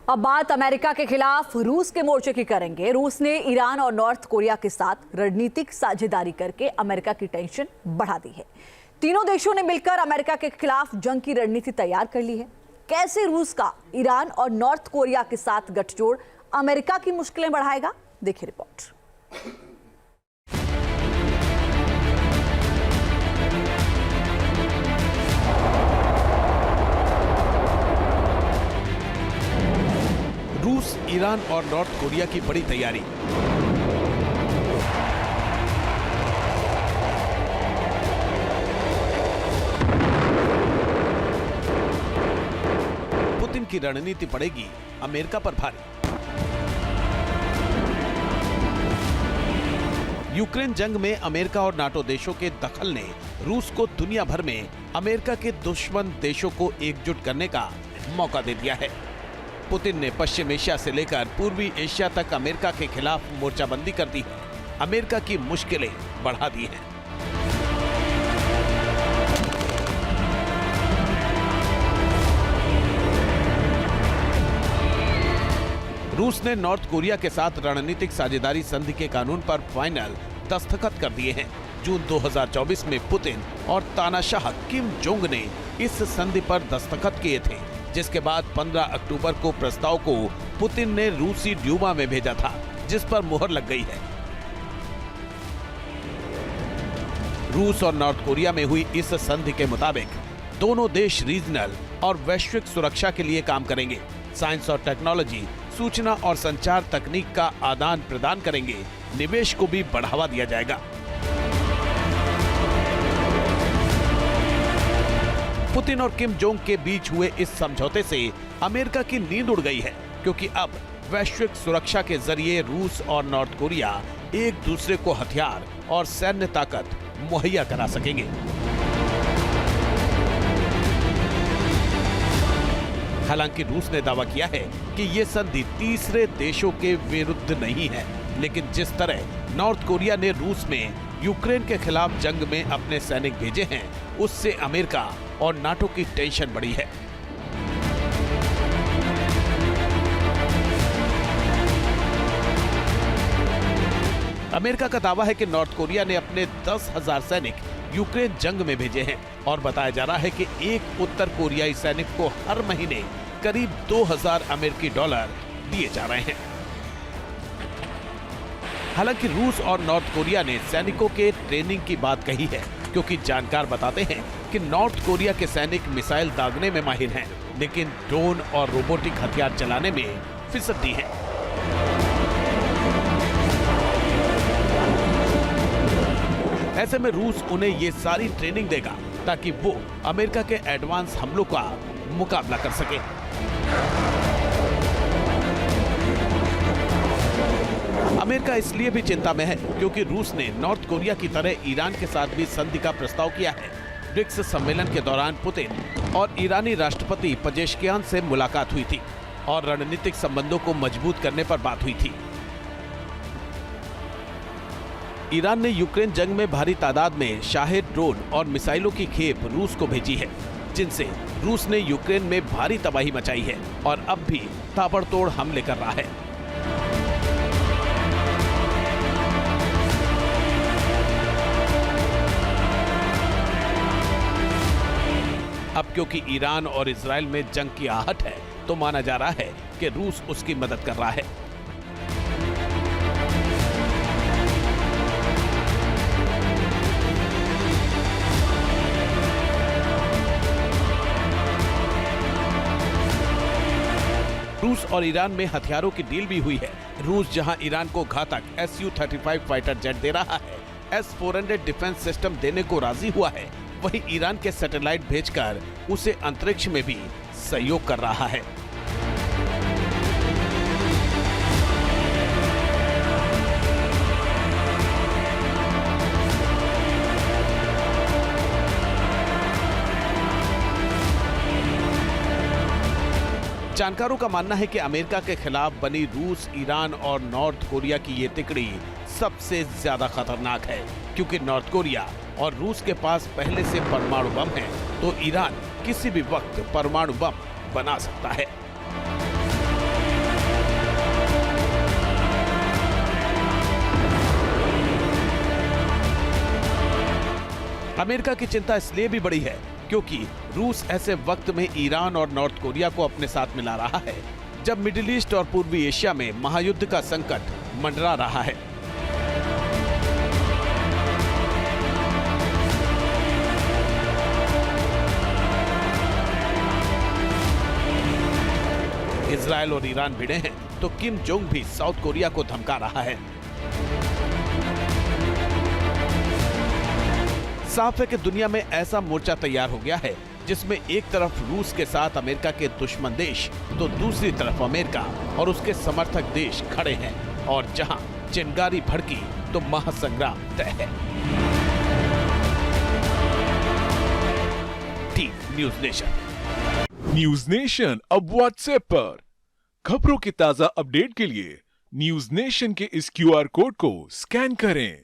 अब बात अमेरिका के खिलाफ रूस के मोर्चे की करेंगे। रूस ने ईरान और नॉर्थ कोरिया के साथ रणनीतिक साझेदारी करके अमेरिका की टेंशन बढ़ा दी है। तीनों देशों ने मिलकर अमेरिका के खिलाफ जंग की रणनीति तैयार कर ली है। कैसे रूस का ईरान और नॉर्थ कोरिया के साथ गठजोड़ अमेरिका की मुश्किलें बढ़ाएगा, देखिए रिपोर्ट। रूस, ईरान और नॉर्थ कोरिया की बड़ी तैयारी। पुतिन की रणनीति पड़ेगी अमेरिका पर भारी। यूक्रेन जंग में अमेरिका और नाटो देशों के दखल ने रूस को दुनिया भर में अमेरिका के दुश्मन देशों को एकजुट करने का मौका दे दिया है। पुतिन ने पश्चिम एशिया से लेकर पूर्वी एशिया तक अमेरिका के खिलाफ मोर्चाबंदी कर दी है, अमेरिका की मुश्किलें बढ़ा दी हैं। रूस ने नॉर्थ कोरिया के साथ रणनीतिक साझेदारी संधि के कानून पर फाइनल दस्तखत कर दिए हैं। जून 2024 में पुतिन और तानाशाह किम जोंग ने इस संधि पर दस्तखत किए थे, जिसके बाद 15 अक्टूबर को प्रस्ताव को पुतिन ने रूसी ड्यूमा में भेजा था, जिस पर मुहर लग गई है। रूस और नॉर्थ कोरिया में हुई इस संधि के मुताबिक दोनों देश रीजनल और वैश्विक सुरक्षा के लिए काम करेंगे। साइंस और टेक्नोलॉजी, सूचना और संचार तकनीक का आदान प्रदान करेंगे। निवेश को भी बढ़ावा दिया जाएगा। पुतिन और किम जोंग के बीच हुए इस समझौते से अमेरिका की नींद उड़ गई है, क्योंकि अब वैश्विक सुरक्षा के जरिए रूस और नॉर्थ कोरिया एक दूसरे को हथियार और सैन्य ताकत मुहैया करा सकेंगे। हालांकि रूस ने दावा किया है कि ये संधि तीसरे देशों के विरुद्ध नहीं है, लेकिन जिस तरह नॉर्थ कोरिया ने रूस में यूक्रेन के खिलाफ जंग में अपने सैनिक भेजे हैं, उससे अमेरिका और नाटो की टेंशन बढ़ी है। अमेरिका का दावा है कि नॉर्थ कोरिया ने अपने 10,000 सैनिक यूक्रेन जंग में भेजे हैं और बताया जा रहा है कि एक उत्तर कोरियाई सैनिक को हर महीने करीब 2,000 अमेरिकी डॉलर दिए जा रहे हैं। हालांकि रूस और नॉर्थ कोरिया ने सैनिकों के ट्रेनिंग की बात कही है, क्योंकि जानकार बताते हैं कि नॉर्थ कोरिया के सैनिक मिसाइल दागने में माहिर हैं, लेकिन ड्रोन और रोबोटिक हथियार चलाने में फिसड्डी हैं। ऐसे में रूस उन्हें ये सारी ट्रेनिंग देगा ताकि वो अमेरिका के एडवांस हमलों का मुकाबला कर सके। अमेरिका इसलिए भी चिंता में है क्योंकि रूस ने नॉर्थ कोरिया की तरह ईरान के साथ भी संधि का प्रस्ताव किया है। ब्रिक्स सम्मेलन के दौरान पुतिन और ईरानी राष्ट्रपति पेजेश्कियान से मुलाकात हुई थी और रणनीतिक संबंधों को मजबूत करने पर बात हुई थी। ईरान ने यूक्रेन जंग में भारी तादाद में शाहेद ड्रोन और मिसाइलों की खेप रूस को भेजी है, जिनसे रूस ने यूक्रेन में भारी तबाही मचाई है और अब भी ताबड़तोड़ हमले कर रहा है। अब क्योंकि ईरान और इजराइल में जंग की आहट है, तो माना जा रहा है कि रूस उसकी मदद कर रहा है। रूस और ईरान में हथियारों की डील भी हुई है। रूस जहां ईरान को घातक Su-35 फाइटर जेट दे रहा है, S-400 डिफेंस सिस्टम देने को राजी हुआ है, वहीं ईरान के सैटेलाइट भेजकर उसे अंतरिक्ष में भी सहयोग कर रहा है। जानकारों का मानना है कि अमेरिका के खिलाफ बनी रूस, ईरान और नॉर्थ कोरिया की ये तिकड़ी सबसे ज्यादा खतरनाक है, क्योंकि नॉर्थ कोरिया और रूस के पास पहले से परमाणु बम है, तो ईरान किसी भी वक्त परमाणु बम बना सकता है। अमेरिका की चिंता इसलिए भी बड़ी है क्योंकि रूस ऐसे वक्त में ईरान और नॉर्थ कोरिया को अपने साथ मिला रहा है जब मिडिल ईस्ट और पूर्वी एशिया में महायुद्ध का संकट मंडरा रहा है। इजराइल और ईरान भिड़े हैं तो किम जोंग भी साउथ कोरिया को धमका रहा है। साफ है कि दुनिया में ऐसा मोर्चा तैयार हो गया है जिसमें एक तरफ रूस के साथ अमेरिका के दुश्मन देश तो दूसरी तरफ अमेरिका और उसके समर्थक देश खड़े हैं और जहां चिंगारी भड़की तो महासंग्राम तय है। News nation. न्यूज नेशन अब व्हाट्सएप पर खबरों की ताजा अपडेट के लिए न्यूज नेशन के इस QR कोड को स्कैन करें।